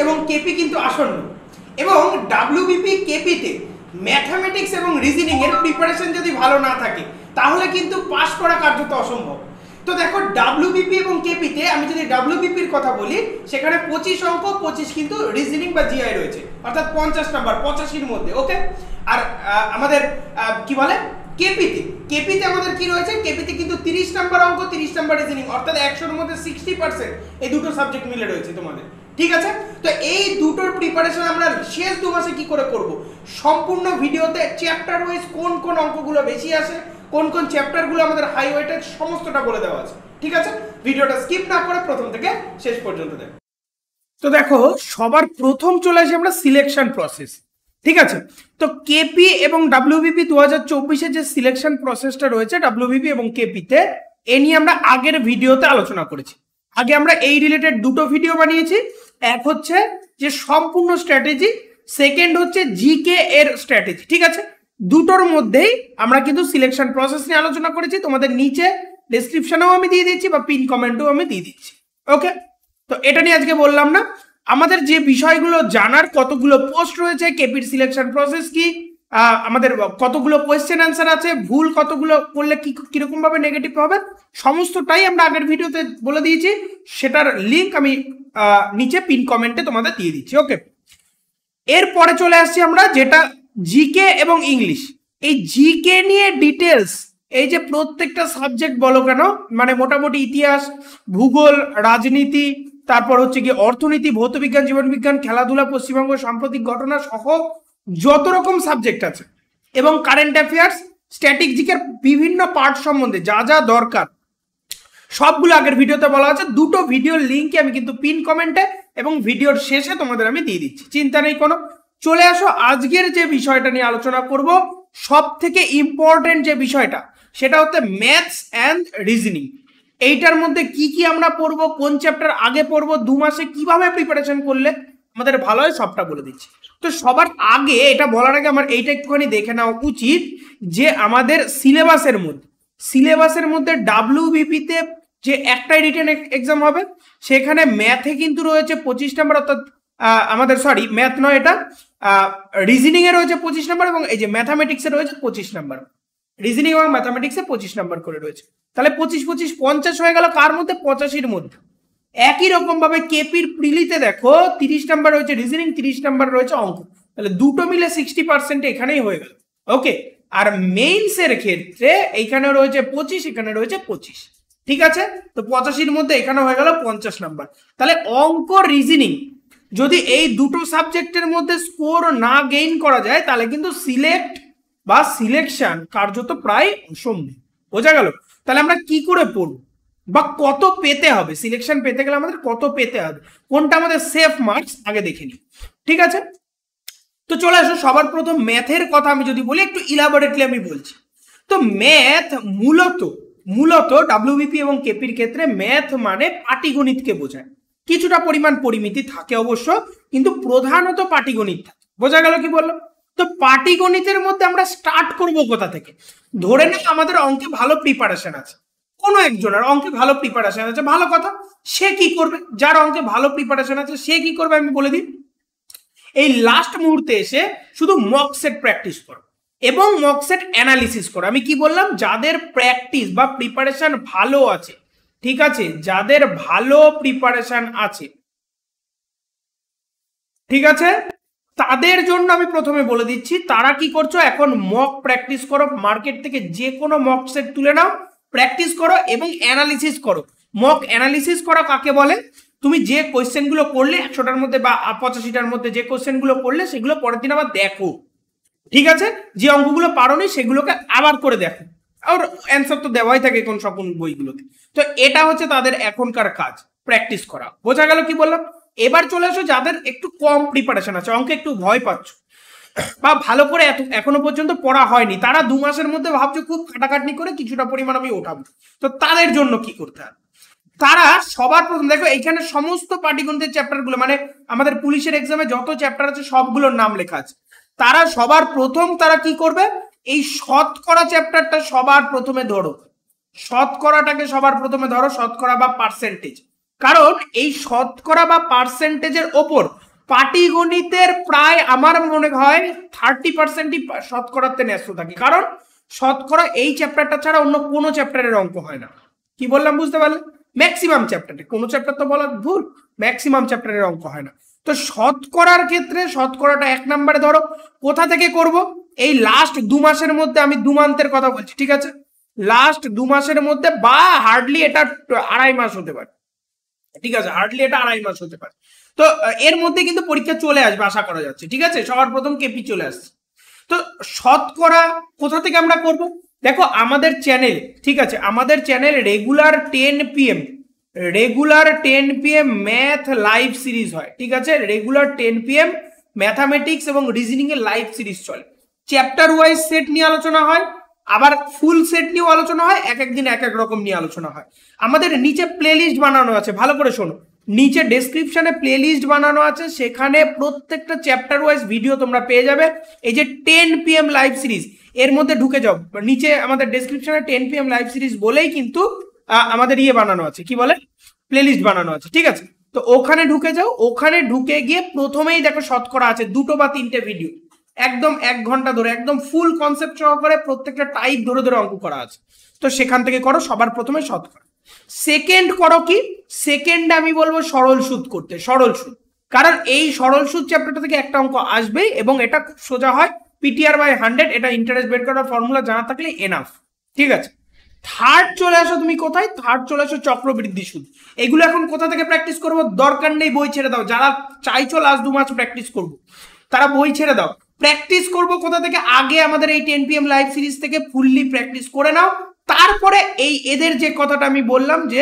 এবং কেপি কিন্তু আসন্ন, এবং ডাব্লিউবিপি কেপিতে ম্যাথামেটিক্স এবং রিজনিং এর প্রিপারেশন যদি ভালো না থাকে তাহলে কিন্তু পাস করা কার্যত অসম্ভব। তো দেখো ডাব্লিউবিপি এবং কেপিতে আমি যদি ডাব্লিউবিপির কথা বলি সেখানে 25 অঙ্ক 25 কিন্তু রিজনিং বা জিআই রয়েছে, অর্থাৎ 50 নাম্বার 85-র মধ্যে। ওকে, আর আমাদের কি বলে কেপিতে আমাদের কি রয়েছে, কেপিতে কিন্তু 30 নাম্বার অঙ্ক 30 নাম্বার রিজনিং, অর্থাৎ 100-র মধ্যে 60% এই দুটো সাবজেক্ট মিলে রয়েছে তোমাদের। ঠিক আছে, তো এই দুটোর প্রিপারেশন আমরা শেষ 2 মাসে কি করে করব, সম্পূর্ণ ভিডিওতে চ্যাপ্টার ওয়াইজ কোন কোন অঙ্কগুলো বেশি আসে, কোন কোন চ্যাপ্টারগুলো আমাদের হাই ওয়েটেড, সমস্তটা বলে দেওয়া আছে। ঠিক আছে, ভিডিওটা স্কিপ না করে প্রথম থেকে শেষ পর্যন্ত দেখো। তো দেখো সবার প্রথম চলে আসি আমরা সিলেকশন প্রসেস। ঠিক আছে, তো কেপি এবং ডাব্লিউবিপি 2024-এর যে সিলেকশন প্রসেসটা রয়েছে ডাব্লিউবিপি এবং কেপিতে, এ নিয়ে আমরা আগের ভিডিওতে আলোচনা করেছি। আগে আমরা এই রিলেটেড দুটো ভিডিও বানিয়েছি, এক হচ্ছে যে সম্পূর্ণ স্ট্র্যাটেজি, সেকেন্ড হচ্ছে জিকে এর স্ট্র্যাটেজি। ঠিক আছে, দুটোর মধ্যেই আমরা কিন্তু সিলেকশন প্রসেস নিয়ে আলোচনা করেছি, তোমাদের নিচে ডেসক্রিপশনেও আমি দিয়ে দিচ্ছি বা পিন কমেন্টেও আমি দিয়ে দিচ্ছি। ওকে, তো এটা নিয়ে আজকে বললাম না, আমাদের যে বিষয়গুলো জানার, কতগুলো পোস্ট রয়েছে, কেপির সিলেকশন প্রসেস কি, আমাদের কতগুলো কোয়েশ্চেন অ্যান্সার আছে, ভুল কতগুলো করলে কিরকম ভাবে নেগেটিভ হবে, সমস্তটাই আমরা আগের ভিডিওতে বলে দিয়েছি। সেটার লিঙ্ক আমি নিচে পিন কমেন্টে তোমাদের দিয়ে দিচ্ছি। ওকে, এরপরে চলে আসছি আমরা যেটা জিকে এবং ইংলিশ। এই জিকে নিয়ে ডিটেলস, এই যে প্রত্যেকটা সাবজেক্ট বলো কেন, মানে মোটামুটি ইতিহাস, ভূগোল, রাজনীতি, তারপর হচ্ছে কি অর্থনীতি, ভৌতবিজ্ঞান, জীবনবিজ্ঞান, খেলাধুলা, পশ্চিমবঙ্গ, সাম্প্রতিক ঘটনা সহ যত রকম সাবজেক্ট আছে, এবং কারেন্ট অ্যাফেয়ার্স, স্ট্যাটিস্টিকের বিভিন্ন পার্ট সম্বন্ধে যা যা দরকার সবগুলো আগের ভিডিওতে বলা আছে। দুটো ভিডিওর লিঙ্কে আমি কিন্তু পিন কমেন্টে এবং ভিডিওর শেষে তোমাদের আমি দিয়ে দিচ্ছি, চিন্তা নেই কোনো। চলে আসো আজকের যে বিষয়টা নিয়ে আলোচনা করব, সব থেকে ইম্পর্টেন্ট যে বিষয়টা, সেটা হচ্ছে ম্যাথস অ্যান্ড রিজনিং। এইটার মধ্যে কি কি আমরা পড়বো, কোন চ্যাপ্টার আগে পড়বো, 2 মাসে কিভাবে প্রিপারেশন করলে আমাদের ভালো হয়, সবটা বলে দিচ্ছি। তো সবার আগে এটা বলার আগে আমার এইটা একটুখানি দেখে নেওয়া উচিত যে আমাদের সিলেবাসের মধ্যে ডাব্লিউবিপিতে যে একটাই রিটেন এক্সাম হবে, সেখানে ম্যাথে কিন্তু রয়েছে 25 নাম্বার, অর্থাৎ আমাদের সরি ম্যাথ নয়, এটা রিজনিং এ রয়েছে 25 নাম্বার, এবং এই যে ম্যাথামেটিক্সে রয়েছে 25 নাম্বার। রিজনিং এবং ম্যাথামেটিক্সে 25 নাম্বার করে রয়েছে, তাহলে 25 25 50 হয়ে গেল, কার মধ্যে 85-র মধ্যে। একই রকম ভাবে কেপির প্রিলিতে দেখো 30 নাম্বার রয়েছে রিজনিং, 30 নাম্বার রয়েছে অঙ্ক, তাহলে দুটো মিলে 60% এখানেই হয়ে গেল। ওকে, আর মেইনস এর ক্ষেত্রে এইখানে রয়েছে 25, এখানে রয়েছে 25। ঠিক আছে, তো 85-র মধ্যে এখানে হয়ে গেল 50 নাম্বার। তাহলে অঙ্ক, রিজনিং যদি এই দুটো সাবজেক্টের মধ্যে স্কোর না গেইন করা যায়, তাহলে কিন্তু সিলেকশন কার্যত প্রায় অসম্ভব। বোঝা গেল? তাহলে আমরা কি করে পড়ব বা কত পেতে হবে, সিলেকশন পেতে গেলে আমাদের কত পেতে হবে, কোনটা আমাদের সেফ মার্কস আগে দেখে নিই। ঠিক আছে, তো চলে আসো সবার প্রথম ম্যাথের কথা আমি যদি বলি, একটু ইলাবোরেটলি আমি বলছি। তো ম্যাথ মূলত ডাব্লিউবিপি এবং কেপির ক্ষেত্রে ম্যাথ মানে পাটিগণিতকে বোঝায়। কিছুটা পরিমাণ পরিমিতি থাকে অবশ্য, কিন্তু প্রধানত পাটিগণিত থাকে। বোঝা গেল কি বললো? তো পাটিগণিতের মধ্যে আমরা স্টার্ট করব কোথা থেকে? ধরে নাও আমাদের অঙ্কে ভালো প্রিপারেশন আছে, কোনো একজনের অঙ্কে ভালো প্রিপারেশন আছে, ভালো কথা। সে কি করবে? যার অঙ্কে ভালো প্রিপারেশন আছে সে কি করবে আমি বলে দিই, এই লাস্ট মুহূর্তে এসে শুধু মক সেট প্র্যাকটিস করো এবং মক সেট অ্যানালিসিস করো। আমি কি বললাম? যাদের প্র্যাকটিস বা প্রিপারেশন ভালো আছে, ঠিক আছে, যাদের ভালো প্রিপারেশন আছে, ঠিক আছে, তাদের জন্য আমি প্রথমে বলে দিচ্ছি, তারা কি করছো, এখন মক প্র্যাকটিস করো, মার্কেট থেকে যে কোনো মক সেট তুলে নাও, প্র্যাকটিস করো এবং অ্যানালিসিস করো। মক অ্যানালিসিস করা কাকে বলে? তুমি যে কোয়েশ্চেনগুলো করলে 100টার মধ্যে বা 85টার মধ্যে যে কোয়েশ্চেনগুলো করলে, সেগুলো পরের দিন আবার দেখো। ঠিক আছে, যে অঙ্কগুলো পারোনি সেগুলোকে আবার করে দেখো, আর অ্যান্সার তো দেওয়াই থাকে কোন সকল বইগুলোতে। তো এটা হচ্ছে তাদের এখনকার কাজ, প্র্যাকটিস করা। বোঝা গেল কি বললাম? এবার চলে আসো যাদের একটু কম প্রিপারেশন আছে, অঙ্কে একটু ভয় পাচ্ছ বা ভালো করে এখনো পর্যন্ত পড়া হয়নি, তারা 2 মাসের মধ্যে ভাবছো খুব খাটাখাটনি করে কিছুটা পরিমাণ আমি ওঠাবো। তো তাদের জন্য কি করতে হবে? তারা সবার প্রথম দেখো, এইখানে সমস্ত পাটিগণিতের চ্যাপ্টারগুলো, মানে আমাদের পুলিশের এক্সামে যত চ্যাপ্টার আছে সবগুলোর নাম লেখা আছে। তারা সবার প্রথম তারা কি করবে, এই শতকরা চ্যাপ্টারটা সবার প্রথমে ধরো, শতকরাটাকে সবার প্রথমে ধরো, শতকরা বা পার্সেন্টেজ। কারণ এই শতকরা বা পার্সেন্টেজের ওপর পাটিগণিতের প্রায় আমার মনে হয় 30%ই শতকরাতে ন্যস্ত থাকে, কারণ শতকরা এই চ্যাপ্টারটা ছাড়া অন্য কোনো চ্যাপ্টারের অঙ্ক হয় না। কি বললাম বুঝতে পারলে? ম্যাক্সিমাম চ্যাপ্টারে, কোনো চ্যাপ্টার তো বলা ভুল, ম্যাক্সিমাম চ্যাপ্টারের অঙ্ক হয় না। তো শতকরার ক্ষেত্রে শতকরাটা 1 নম্বরে ধরো। কোথা থেকে করব? এই লাস্ট 2 মাসের মধ্যে, আমি 2 মান্থের কথা বলছি, ঠিক আছে, লাস্ট 2 মাসের মধ্যে, বা হার্ডলি এটা 2.5 মাস হতে পারে, ঠিক আছে, হার্ডলি এটা 2.5 মাস হতে পারে। তো এর মধ্যে কিন্তু পরীক্ষা চলে আসবে আশা করা যাচ্ছে, ঠিক আছে, সবার প্রথম কেপি চলে আসছে। তো শতকরা কোথা থেকে আমরা করব? দেখো আমাদের চ্যানেল, ঠিক আছে, আমাদের channel regular 10 PM math live series হয়, ঠিক আছে, রেগুলার 10 PM ম্যাথামেটিক্স এবং রিজনিং এর লাইভ সিরিজ চলে। চ্যাপ্টার ওয়াইজ সেট নিয়ে আলোচনা হয়, আবার ফুল সেট নিয়েও আলোচনা হয়, এক এক দিন এক এক রকম নিয়ে আলোচনা হয়। আমাদের নিচে প্লেলিস্ট বানানো আছে, ভালো করে শোনো, নিচে ডেসক্রিপশনে প্লেলিস্ট বানানো আছে, সেখানে প্রত্যেকটা চ্যাপ্টার ওয়াইজ ভিডিও তোমরা পেয়ে যাবে। এই যে 10 PM লাইভ সিরিজ, এর মধ্যে ঢুকে যাও, নিচে আমাদের ডেসক্রিপশনে 10 PM লাইভ সিরিজ বলেই কিন্তু আমাদের ইয়ে বানানো আছে, কি বলে, প্লেলিস্ট বানানো আছে, ঠিক আছে। তো ওখানে ঢুকে যাও, ওখানে ঢুকে গিয়ে প্রথমেই দেখো শতকরা আছে 2 বা 3টে ভিডিও, একদম 1 ঘন্টা ধরে একদম ফুল কনসেপ্ট সহকারে প্রত্যেকটা টাইপ ধরে ধরে অঙ্ক করা আছে। তো সেখান থেকে করো সবার প্রথমে শতকরা। সেকেন্ড করো কি, সেকেন্ড আমি বলবো সরল সুদ করতে, সরল সুদ, কারণ এই সরল সুদ চ্যাপ্টারটা থেকে একটা অঙ্ক আসবে এবং এটা খুব সোজা হয়, PTR/100, এটা ইন্টারেস্ট বের করার ফর্মুলা জানা থাকলে এনাফ, ঠিক আছে। থার্ড চলে আসো তুমি কোথায়? থার্ড চলে আসো চক্রবৃদ্ধি সুদ। এগুলো এখন কোথা থেকে প্র্যাকটিস করবো? দরকার নেই বই ছেড়ে দাও, যারা চাইছো লাস্ট 2 মাস প্র্যাকটিস করবো তারা বই ছেড়ে দাও। প্র্যাকটিস করবো কোথা থেকে? আগে আমাদের এই 10 PM লাইভ সিরিজ থেকে ফুললি প্র্যাকটিস করে নাও, তারপরে এই এদের যে কথাটা আমি বললাম যে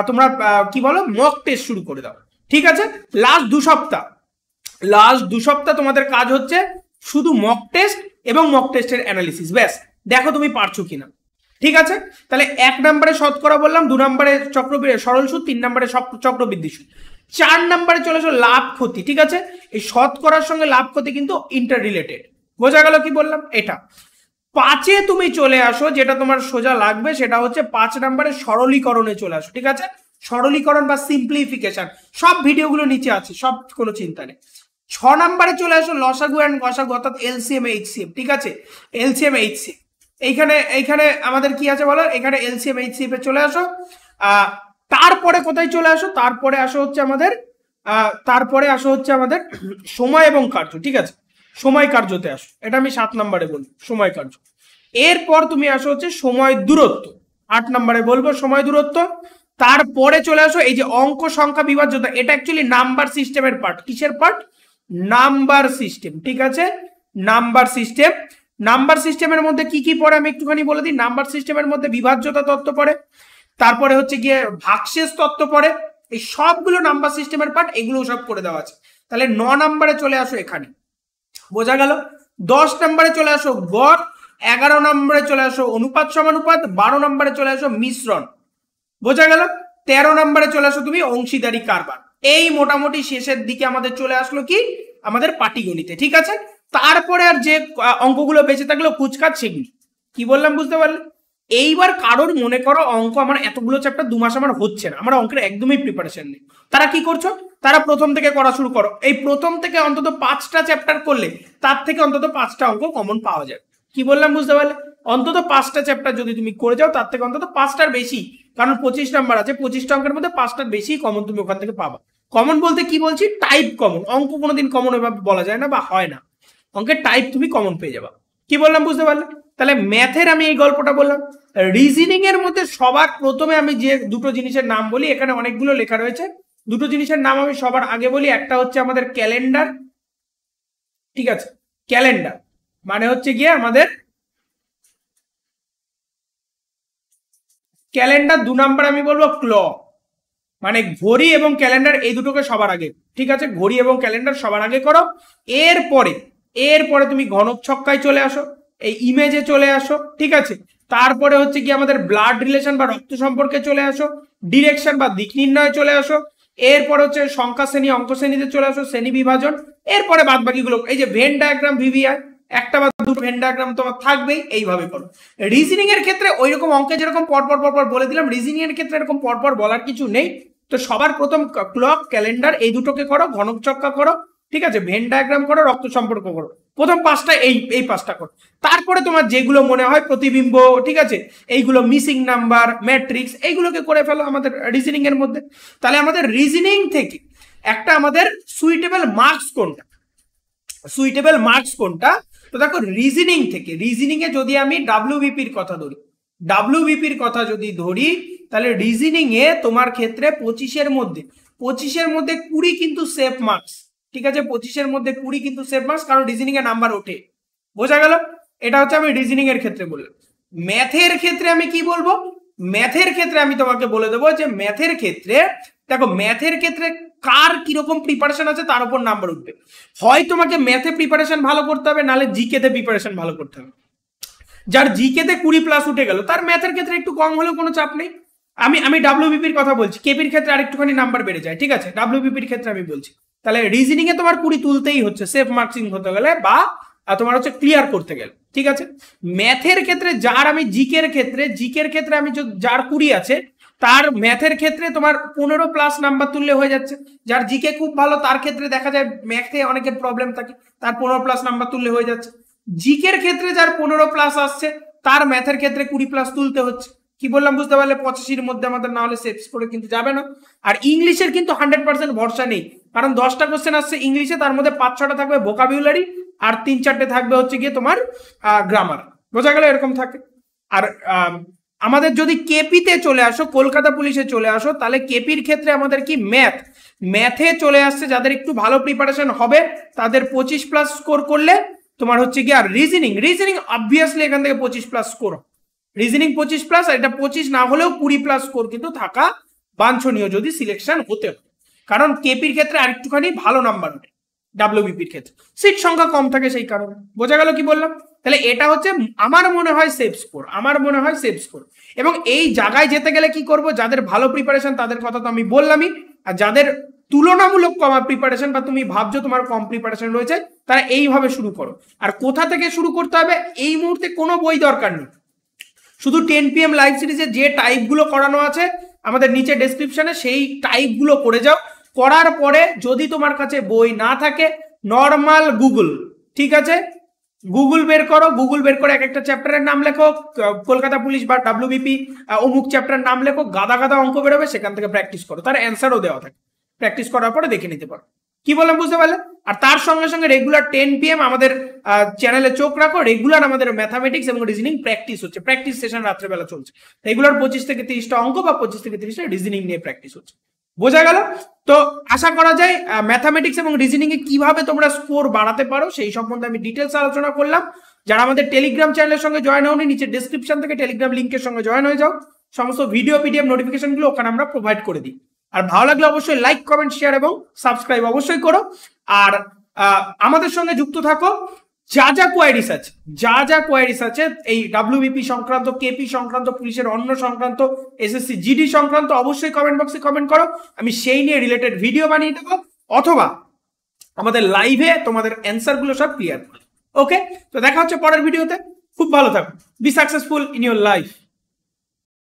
তোমরা কি বলো, মক টেস্ট শুরু করে দাও, ঠিক আছে। লাস্ট 2 সপ্তাহ তোমাদের কাজ হচ্ছে শুধু মক টেস্ট এবং মক টেস্টের অ্যানালিসিস, ব্যাস, দেখো তুমি পারছো কিনা, ঠিক আছে। তাহলে 1 নম্বরে শতকরা বললাম, 2 নম্বরে সরল সুদ, 3 নম্বরে চক্রবৃদ্ধি সুদ, 4 নম্বরে চলে আসো লাভ ক্ষতি, ঠিক আছে। এই শতকরার সঙ্গে লাভ ক্ষতি কিন্তু ইন্টার রিলেটেড, বোঝা গেল কি বললাম? এটা 5-এ তুমি চলে আসো, যেটা তোমার সোজা লাগবে সেটা হচ্ছে 5 নম্বরে সরলীকরণে চলে আসো, ঠিক আছে, সরলীকরণ বা সিম্পলিফিকেশন, সব ভিডিওগুলো নিচে আছে, সব কোনো চিন্তা নেই। 6 নম্বরে চলে আসো লসাগু এন্ড গসাগু, অর্থাৎ LCM HCF, ঠিক আছে, LCM HCF। এইখানে আমাদের কি আছে বলো, এখানে LCM HCF এ চলে আসো। তারপরে কোথায় চলে আসো? তারপরে আসো হচ্ছে আমাদের সময় এবং কার্য, ঠিক আছে, সময় কার্যতে আসো, এটা আমি 7 নম্বরে বলবো, সময় কার্য। এরপর তুমি আসো হচ্ছে সময় দূরত্ব, 8 নম্বরে বলবো সময় দূরত্ব। তারপরে চলে আসো এই যে অঙ্ক সংখ্যা বিভাজ্যতা, এটা অ্যাকচুয়ালি নাম্বার সিস্টেমের পার্ট। কিসের পার্ট? নাম্বার সিস্টেম, ঠিক আছে, নাম্বার সিস্টেম। নাম্বার সিস্টেমের মধ্যে কি কি পড়ে আমি একটুখানি বলে দিই। নাম্বার সিস্টেমের মধ্যে বিভাজ্যতা তত্ত্ব পড়ে, তারপরে হচ্ছে গিয়ে ভাগশেষ তত্ত্ব পড়ে, এই সবগুলো নাম্বার সিস্টেমের পার্ট, এগুলো সব করে দেওয়া আছে। তাহলে 9 নম্বরে চলে আসো এখানে, বোঝা গেল। 10 নম্বরে চলে আসো গড়, 11 নম্বরে চলে আসো অনুপাত সমানুপাত, 12 নম্বরে চলে আসো মিশ্রণ, বোঝা গেল। 13 নম্বরে চলে আসো তুমি অংশীদারি কারবার। এই মোটামুটি শেষের দিকে আমাদের চলে আসলো কি, আমাদের পাটিগণিতে, ঠিক আছে। তারপরে আর যে অঙ্কগুলো বেঁচে থাকলো কুচকাজ, সেগুলি কি বললাম বুঝতে পারলে? এইবার কারোর মনে করো অঙ্ক আমার এতগুলো চ্যাপ্টার 2 মাস আমার হচ্ছে না, আমার অঙ্কের একদমই প্রিপারেশন নেই, তারা কি করছো? তারা প্রথম থেকে করা শুরু করো। এই প্রথম থেকে অন্তত 5টা চ্যাপ্টার করলে তার থেকে অন্তত 5টা অঙ্ক কমন পাওয়া যাবে। কি বললাম বুঝতে পারলে? অন্তত 5টা চ্যাপ্টার যদি তুমি করে যাও, তার থেকে অন্তত 5টার বেশি, কারণ 25 নাম্বার আছে, 25টা অঙ্কের মধ্যে 5টার বেশি কমন তুমি ওখান থেকে পাবা। কমন বলতে কি বলছি? Type common. অঙ্ক কোনোদিন কমন এভাবে বলা যায় না বা হয় না, অঙ্কের টাইপ তুমি কমন পেয়ে যাবা। কি বললাম বুঝতে পারলে? তাহলে ম্যাথের আমি এই গল্পটা বললাম। রিজনিং এর মধ্যে সবার প্রথমে আমি যে 2টো জিনিসের নাম বলি, এখানে অনেকগুলো লেখা রয়েছে, 2টো জিনিসের নাম আমি সবার আগে বলি। একটা হচ্ছে আমাদের ক্যালেন্ডার, ঠিক আছে, ক্যালেন্ডার মানে হচ্ছে গিয়ে আমাদের ক্যালেন্ডার। 2 নাম্বার আমি বলবো ক্লক, মানে ঘড়ি এবং ক্যালেন্ডার, এই দুটোকে সবার আগে, ঠিক আছে, ঘড়ি এবং ক্যালেন্ডার সবার আগে করো। এরপরে তুমি ঘনক ছক্কায় চলে আসো, এই ইমেজে চলে আসো, ঠিক আছে। তারপরে হচ্ছে কি আমাদের ব্লাড রিলেশন বা রক্ত সম্পর্কে চলে আসো, ডিরেকশন বা দিক নির্ণয়ে চলে আসো। এরপর হচ্ছে সংখ্যা শ্রেণী, অঙ্ক শ্রেণীতে চলে আসো, শ্রেণী বিভাজন। এরপরে বাদ বাকিগুলো, এই যে ভেন ডায়াগ্রাম, ভিভিআই, একটা বা দুটো ভেন ডায়াগ্রাম তোমার থাকবেই, এইভাবে করো। রিজনিং এর ক্ষেত্রে ওইরকম অঙ্কে যেরকম পরপর বলে দিলাম, রিজনিং এর ক্ষেত্রে এরকম পরপর বলার কিছু নেই। তো সবার প্রথম ক্লক, ক্যালেন্ডার, এই দুটোকে করো, ঘনক ছক্কা করো, ঠিক আছে, ভেন ডায়াগ্রাম করো, রক্ত সম্পর্ক করো, প্রথম 5টা এই 5টা করো। তারপরে তোমার যেগুলো মনে হয় প্রতিবিম্ব, ঠিক আছে, এইগুলো মিসিং নাম্বার, ম্যাট্রিক্স, এইগুলোকে করে ফেলো আমাদের রিজনিং এর মধ্যে। তাহলে আমাদের রিজনিং থেকে একটা আমাদের সুইটেবল মার্কস কোনটা, সুইটেবল মার্কস কোনটা, তো দেখো রিজনিং থেকে, রিজনিং এ যদি আমি ডাব্লিউবিপির কথা ধরি, ডাব্লিউবিপির কথা যদি ধরি, তাহলে রিজনিং এ তোমার ক্ষেত্রে 25-এর মধ্যে 20 কিন্তু সেফ মার্কস, ঠিক আছে, 25-এর মধ্যে 20 কিন্তু সেফ মার্কস, কারণ রিজনিং এ নাম্বার ওঠে। বোঝা গেল? এটা হচ্ছে আমি রিজনিং এর ক্ষেত্রে বললাম। ম্যাথের ক্ষেত্রে আমি কি বলবো, ম্যাথের ক্ষেত্রে আমি তোমাকে বলে দেবো যে ম্যাথের ক্ষেত্রে দেখো, ম্যাথের ক্ষেত্রে কার কিরকম প্রিপারেশন আছে তার উপর নাম্বার উঠবে। হয় তোমাকে ম্যাথে প্রিপারেশন ভালো করতে হবে, নাহলে জিকে তে প্রিপারেশন ভালো করতে হবে। যার জিকে তে 20+ উঠে গেল, তার ম্যাথের ক্ষেত্রে একটু কম হলেও কোনো চাপ নেই। আমি ডাব্লিউবিপির কথা বলছি, কেপির ক্ষেত্রে আরেকটুখানি নাম্বার বেড়ে যায়, ঠিক আছে, ডাব্লিউবিপির ক্ষেত্রে আমি বলছি। তাহলে রিজনিং এ তোমার 20 তুলতেই হচ্ছে সেফ মার্কসিং হতে গেলে, বা তোমার হচ্ছে ক্লিয়ার করতে গেলে, ঠিক আছে। ম্যাথের ক্ষেত্রে যার, আমি জিকের ক্ষেত্রে আমি যার 20 আছে, তার ম্যাথের ক্ষেত্রে তোমার 15+ নাম্বার তুললে হয়ে যাচ্ছে। যার জিকে খুব ভালো, তার ক্ষেত্রে দেখা যায় ম্যাথে অনেকের প্রবলেম থাকে, তার 15+ নাম্বার তুললে হয়ে যাচ্ছে। জিকের ক্ষেত্রে যার 15+ আসছে, তার ম্যাথের ক্ষেত্রে 20+ তুলতে হচ্ছে। কি বললাম বুঝতে পারলে? 85-এর মধ্যে আমাদের না হলে সেভ করে কিন্তু যাবে না। আর ইংলিশের কিন্তু 100% ভরসা নেই, কারণ 10টা কোশ্চেন আসছে ইংলিশে, তার মধ্যে 5-6টা থাকবে ভোকাবুলারি, আর 3-4টে থাকবে হচ্ছে গিয়ে তোমার গ্রামার। বোঝা গেল? এরকম থাকে। আর আমাদের যদি কেপিতে চলে আসো, কলকাতা পুলিশে চলে আসো, তাহলে কেপির ক্ষেত্রে আমাদের কি ম্যাথে চলে আসছে, যাদের একটু ভালো প্রিপারেশন হবে তাদের 25+ স্কোর করলে তোমার হচ্ছে কি। আর রিজনিং অবভিয়াসলি এখান থেকে 25+ স্কোর, রিজনিং 25+, এটা 25 না হলেও 20+ স্কোর কিন্তু থাকা বাঞ্ছনীয় যদি সিলেকশন হতে হয়, কারণ কেপির ক্ষেত্রে আরেকটুখানি ভালো নাম্বার ওঠে, ডাব্লিউবিপির ক্ষেত্রে সিট সংখ্যা কম থাকে সেই কারণে। বোঝা গেল কি বললাম? তাহলে এটা হচ্ছে আমার মনে হয় সেফ স্কোর, এবং এই জায়গায় যেতে গেলে কি করব, যাদের ভালো প্রিপারেশন তাদের কথা তো আমি বললামই, আর যাদের তুলনামূলক কম প্রিপারেশন, বা তুমি ভাবছো তোমার কম প্রিপারেশন রয়েছে, তারা এইভাবে শুরু করো। আর কোথা থেকে শুরু করতে হবে, এই মুহূর্তে কোনো বই দরকার নেই, শুধু 10 PM লাইভ সিরিজে যে টাইপগুলো করানো আছে আমাদের নিচে ডেসক্রিপশনে, সেই টাইপগুলো করে যাও। করার পরে যদি তোমার কাছে বই না থাকে, নর্মাল গুগল, ঠিক আছে, গুগল বের করো, গুগল বের করে এক একটা চ্যাপ্টারের নাম লেখো, কলকাতা পুলিশ বা ডাব্লিউবিপি অমুক চ্যাপ্টারের নাম লেখো, গাদা গাদা অঙ্ক বেরোবে, সেখান থেকে প্র্যাকটিস করো, তার অ্যান্সারও দেওয়া থাকে, প্র্যাকটিস করার পরে দেখে নিতে পারো। কি বললাম বুঝতে পারলে? আর তার সঙ্গে সঙ্গে রেগুলার 10 PM আমাদের চ্যানেলে চোখ রাখো, রেগুলার আমাদের ম্যাথামেটিক্স এবং রিজনিং প্র্যাকটিস হচ্ছে, প্র্যাকটিস সেশন রাত্রেবেলা চলছে, রেগুলার 25 থেকে 30টা অঙ্ক বা 25 থেকে 30টা রিজনিং নিয়ে প্র্যাকটিস হচ্ছে। বোঝা গেল? তো আশা করা যায় ম্যাথামেটিক্স এবং রিজনিং এ কিভাবে তোমরা স্কোর বাড়াতে পারো সেই সম্বন্ধে আমি ডিটেলস আলোচনা করলাম। যারা আমাদের টেলিগ্রাম চ্যানেলের সঙ্গে জয়েন হওনি, নিচে ডেসক্রিপশন থেকে টেলিগ্রাম লিঙ্কের সঙ্গে জয়েন হয়ে যাও, সমস্ত ভিডিও পিডিএফ নোটিফিকেশন গুলো ওখানে আমরা প্রোভাইড করে দিই। আর ভালো লাগলে অবশ্যই লাইক, কমেন্ট, শেয়ার এবং সাবস্ক্রাইব অবশ্যই করো। আর আমাদের সঙ্গে যুক্ত থাকো। যা যা কোয়ারিস আছে এই ডাব্লিউবিপি সংক্রান্ত, কেপি সংক্রান্ত, পুলিশের অন্য সংক্রান্ত, এসএসসি জিডি সংক্রান্ত, অবশ্যই কমেন্ট বক্সে কমেন্ট করো, আমি সেই নিয়ে রিলেটেড ভিডিও বানিয়ে দেবো, অথবা আমাদের লাইভে তোমাদের অ্যান্সার গুলো সব ক্লিয়ার করো। ওকে, তো দেখা হচ্ছে পরের ভিডিওতে। খুব ভালো থাকো, be successful in your life.